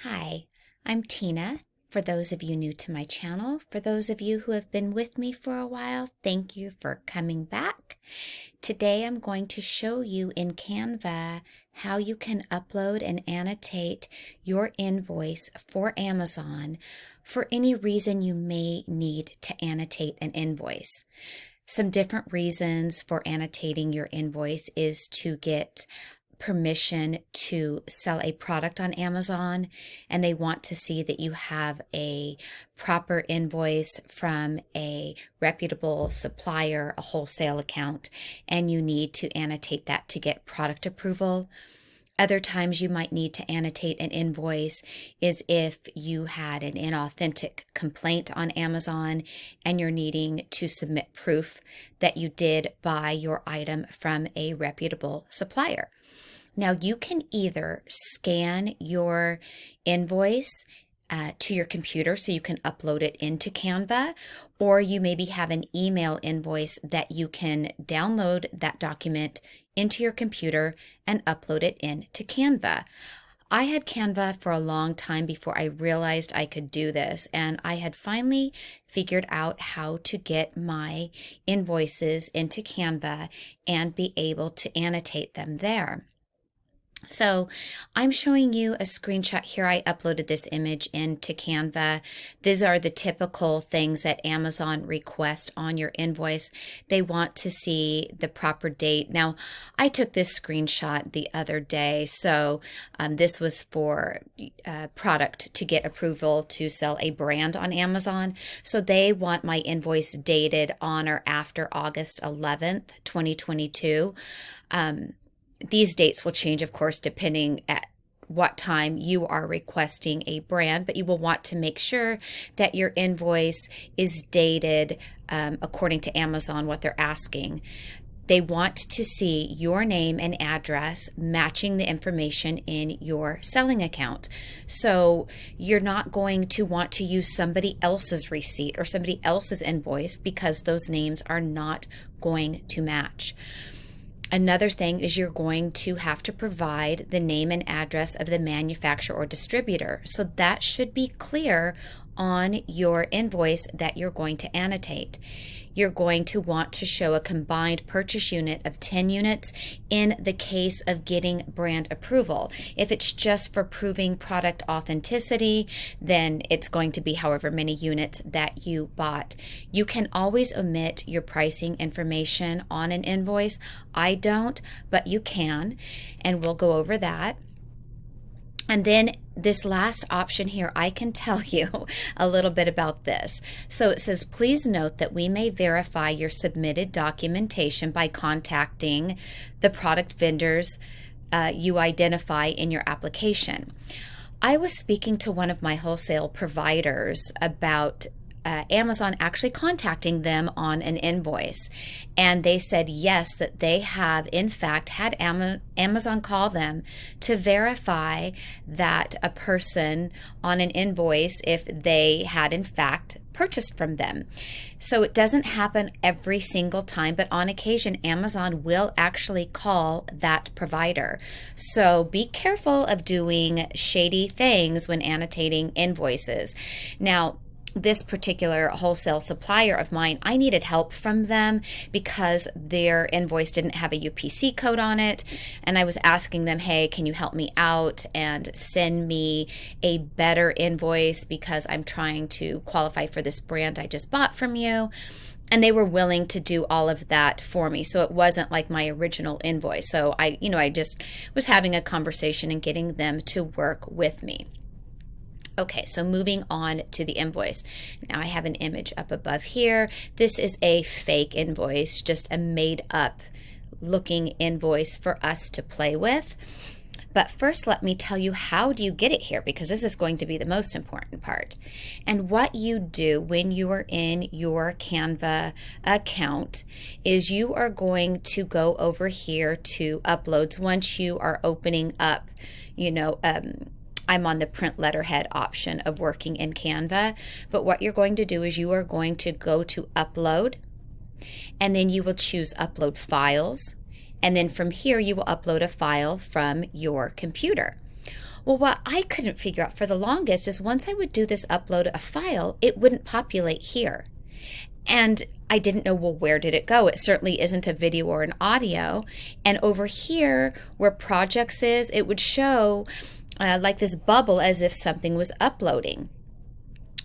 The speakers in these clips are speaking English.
Hi, I'm Tina. For those of you new to my channel, for those of you who have been with me for a while, thank you for coming back. Today I'm going to show you in Canva how you can upload and annotate your invoice for Amazon for any reason you may need to annotate an invoice. Some different reasons for annotating your invoice is to get permission to sell a product on Amazon, and they want to see that you have a proper invoice from a reputable supplier, a wholesale account, and you need to annotate that to get product approval. Other times you might need to annotate an invoice is if you had an inauthentic complaint on Amazon and you're needing to submit proof that you did buy your item from a reputable supplier. Now, you can either scan your invoice to your computer so you can upload it into Canva, or you maybe have an email invoice that you can download that document into your computer and upload it into Canva. I had Canva for a long time before I realized I could do this, and I had finally figured out how to get my invoices into Canva and be able to annotate them there. So I'm showing you a screenshot here. I uploaded this image into Canva. These are the typical things that Amazon requests on your invoice. They want to see the proper date. Now, I took this screenshot the other day. So this was for a product to get approval to sell a brand on Amazon. So they want my invoice dated on or after August 11th, 2022. These dates will change, of course, depending at what time you are requesting a brand, but you will want to make sure that your invoice is dated according to Amazon, what they're asking. They want to see your name and address matching the information in your selling account. So you're not going to want to use somebody else's receipt or somebody else's invoice because those names are not going to match. Another thing is you're going to have to provide the name and address of the manufacturer or distributor. So that should be clear on your invoice that you're going to annotate. You're going to want to show a combined purchase unit of 10 units in the case of getting brand approval. If it's just for proving product authenticity, then it's going to be however many units that you bought. You can always omit your pricing information on an invoice. I don't, but you can, and we'll go over that. And then this last option here, I can tell you a little bit about this. So it says, please note that we may verify your submitted documentation by contacting the product vendors you identify in your application. I was speaking to one of my wholesale providers about Amazon actually contacting them on an invoice. And they said yes, that they have in fact had Amazon call them to verify that a person on an invoice, if they had in fact purchased from them. So it doesn't happen every single time, but on occasion, Amazon will actually call that provider. So be careful of doing shady things when annotating invoices. Now, this particular wholesale supplier of mine, I needed help from them because their invoice didn't have a UPC code on it. And I was asking them, hey, can you help me out and send me a better invoice because I'm trying to qualify for this brand I just bought from you. And they were willing to do all of that for me. So it wasn't like my original invoice. So I just was having a conversation and getting them to work with me. Okay, so moving on to the invoice. Now I have an image up above here. This is a fake invoice, just a made up looking invoice for us to play with. But first, let me tell you, how do you get it here? Because this is going to be the most important part. And what you do when you are in your Canva account is you are going to go over here to uploads once you are opening up, I'm on the print letterhead option of working in Canva, but what you're going to do is you are going to go to upload, and then you will choose upload files, and then from here you will upload a file from your computer. Well, what I couldn't figure out for the longest is once I would do this upload a file, it wouldn't populate here. And I didn't know, well, where did it go? It certainly isn't a video or an audio. And over here where projects is, it would show like this bubble as if something was uploading.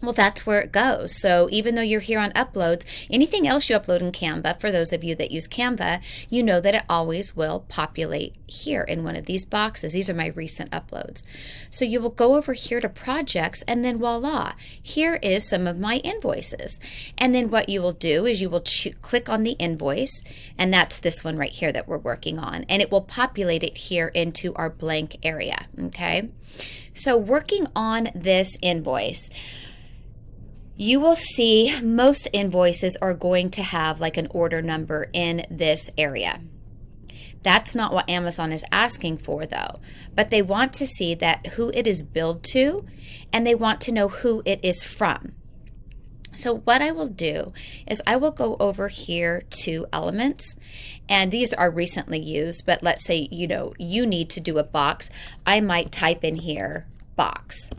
Well, that's where it goes. So even though you're here on uploads, anything else you upload in Canva, for those of you that use Canva, you know that it always will populate here in one of these boxes. These are my recent uploads. So you will go over here to projects, and then voila, here is some of my invoices. And then what you will do is you will click on the invoice, and that's this one right here that we're working on, and it will populate it here into our blank area, okay? So working on this invoice, you will see most invoices are going to have like an order number in this area. That's not what Amazon is asking for though, but they want to see that who it is billed to, and they want to know who it is from. So what I will do is I will go over here to elements, and these are recently used, but let's say you need to do a box. I might type in here box.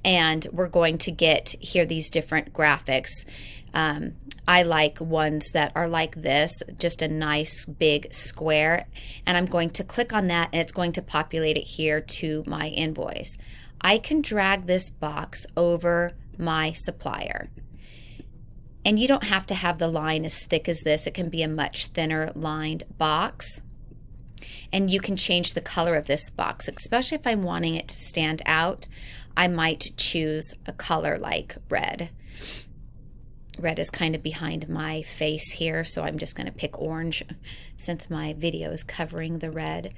And we're going to get here these different graphics. I like ones that are like this, just a nice big square. And I'm going to click on that, and it's going to populate it here to my invoice. I can drag this box over my supplier. And you don't have to have the line as thick as this. It can be a much thinner lined box. And you can change the color of this box, especially if I'm wanting it to stand out. I might choose a color like red. Red is kind of behind my face here, so I'm just going to pick orange since my video is covering the red.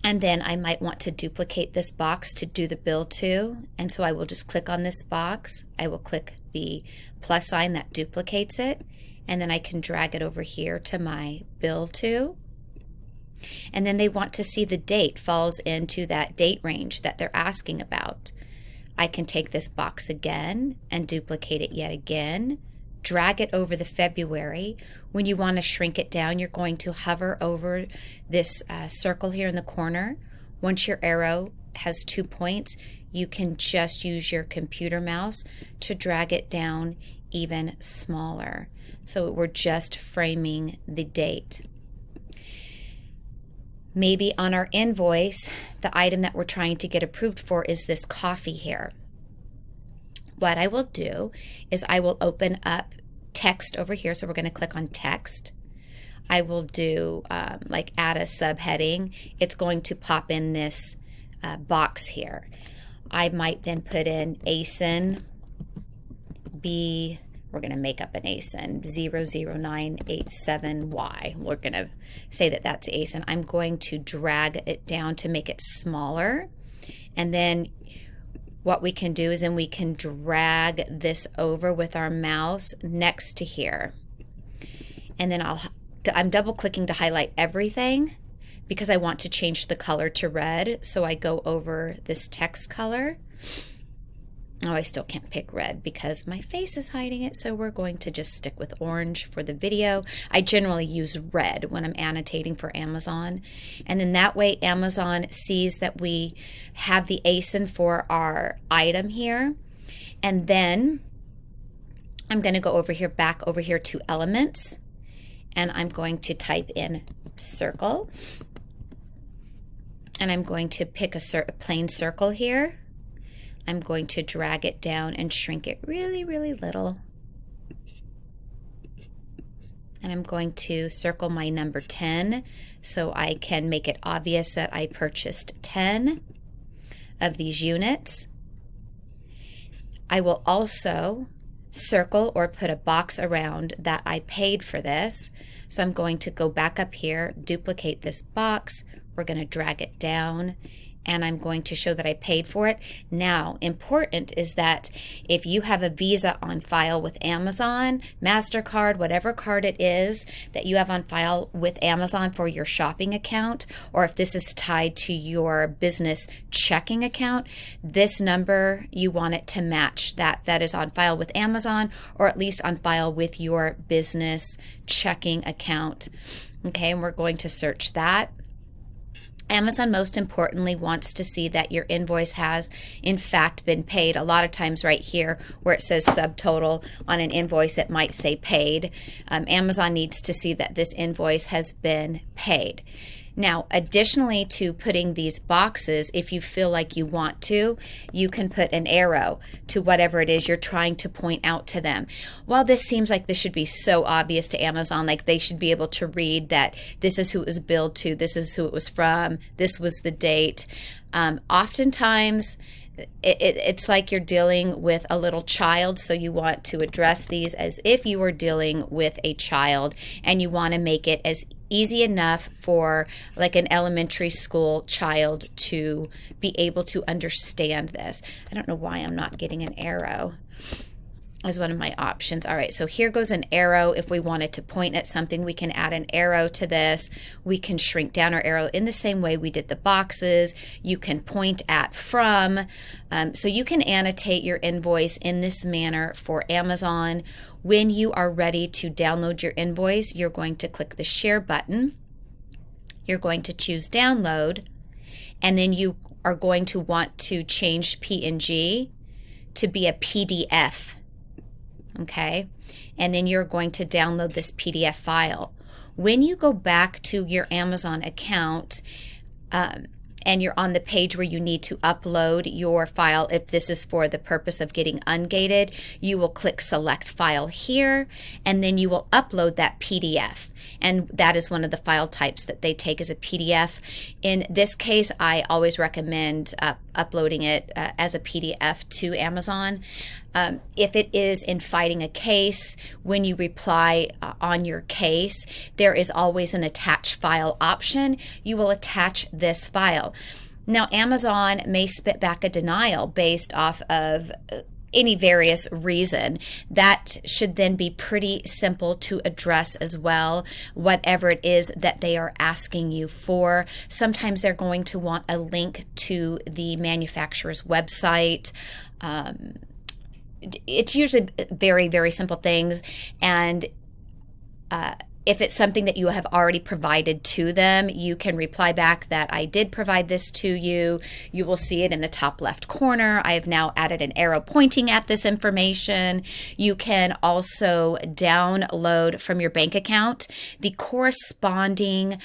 And then I might want to duplicate this box to do the bill to, and so I will just click on this box. I will click the plus sign that duplicates it, and then I can drag it over here to my bill to. And then they want to see the date falls into that date range that they're asking about. I can take this box again and duplicate it yet again, drag it over the February. When you want to shrink it down, you're going to hover over this circle here in the corner. Once your arrow has 2 points, you can just use your computer mouse to drag it down even smaller. So we're just framing the date. Maybe on our invoice, the item that we're trying to get approved for is this coffee here. What I will do is I will open up text over here. So we're going to click on text. I will do like add a subheading. It's going to pop in this box here. I might then put in ASIN B. We're going to make up an ASIN 00987Y. We're going to say that that's ASIN. I'm going to drag it down to make it smaller. And then what we can do is then we can drag this over with our mouse next to here. And then I'm double clicking to highlight everything because I want to change the color to red. So I go over this text color. Oh, I still can't pick red because my face is hiding it, so we're going to just stick with orange for the video. I generally use red when I'm annotating for Amazon, and then that way Amazon sees that we have the ASIN for our item here. And then I'm going to go over here, back over here to elements, and I'm going to type in circle, and I'm going to pick a plain circle here. I'm going to drag it down and shrink it really, really little. And I'm going to circle my number 10 so I can make it obvious that I purchased 10 of these units. I will also circle or put a box around that I paid for this. So I'm going to go back up here, duplicate this box. We're going to drag it down, and I'm going to show that I paid for it. Now, important is that if you have a Visa on file with Amazon, MasterCard, whatever card it is that you have on file with Amazon for your shopping account, or if this is tied to your business checking account, this number, you want it to match that is on file with Amazon, or at least on file with your business checking account. Okay, and we're going to search that. Amazon, most importantly, wants to see that your invoice has, in fact, been paid. A lot of times right here where it says subtotal on an invoice, it might say paid. Amazon needs to see that this invoice has been paid. Now, additionally to putting these boxes, if you feel like you want to, you can put an arrow to whatever it is you're trying to point out to them. While this seems like this should be so obvious to Amazon, like they should be able to read that this is who it was billed to, this is who it was from, this was the date. Oftentimes, it's like you're dealing with a little child, so you want to address these as if you were dealing with a child, and you want to make it as easy enough for like an elementary school child to be able to understand this. I don't know why I'm not getting an arrow as one of my options. All right, so here goes an arrow. If we wanted to point at something, we can add an arrow to this. We can shrink down our arrow in the same way we did the boxes. You can point at from. So you can annotate your invoice in this manner for Amazon. When you are ready to download your invoice, you're going to click the share button. You're going to choose download, and then you are going to want to change PNG to be a PDF. Okay, and then you're going to download this PDF file. When you go back to your Amazon account and you're on the page where you need to upload your file, if this is for the purpose of getting ungated, you will click select file here, and then you will upload that PDF. And that is one of the file types that they take as a PDF. In this case, I always recommend uploading it as a PDF to Amazon. If it is in fighting a case, when you reply on your case, there is always an attach file option. You will attach this file. Now, Amazon may spit back a denial based off of any various reason. That should then be pretty simple to address as well, whatever it is that they are asking you for. Sometimes they're going to want a link to the manufacturer's website. It's usually very, very simple things, and if it's something that you have already provided to them, you can reply back that I did provide this to you. You will see it in the top left corner. I have now added an arrow pointing at this information. You can also download from your bank account the corresponding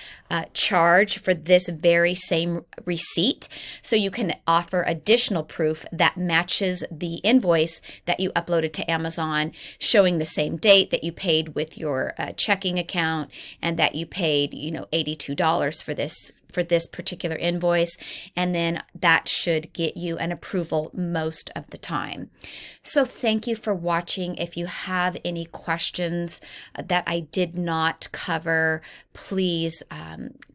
charge for this very same receipt, so you can offer additional proof that matches the invoice that you uploaded to Amazon, showing the same date that you paid with your checking account, and that you paid, $82 for this particular invoice, and then that should get you an approval most of the time. So thank you for watching. If you have any questions that I did not cover, please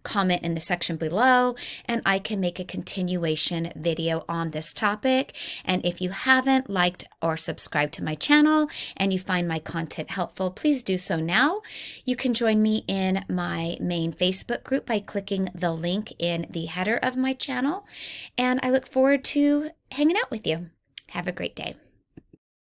comment in the section below, and I can make a continuation video on this topic. And if you haven't liked or subscribed to my channel and you find my content helpful, please do so now. You can join me in my main Facebook group by clicking the link in the header of my channel, and I look forward to hanging out with you. Have a great day.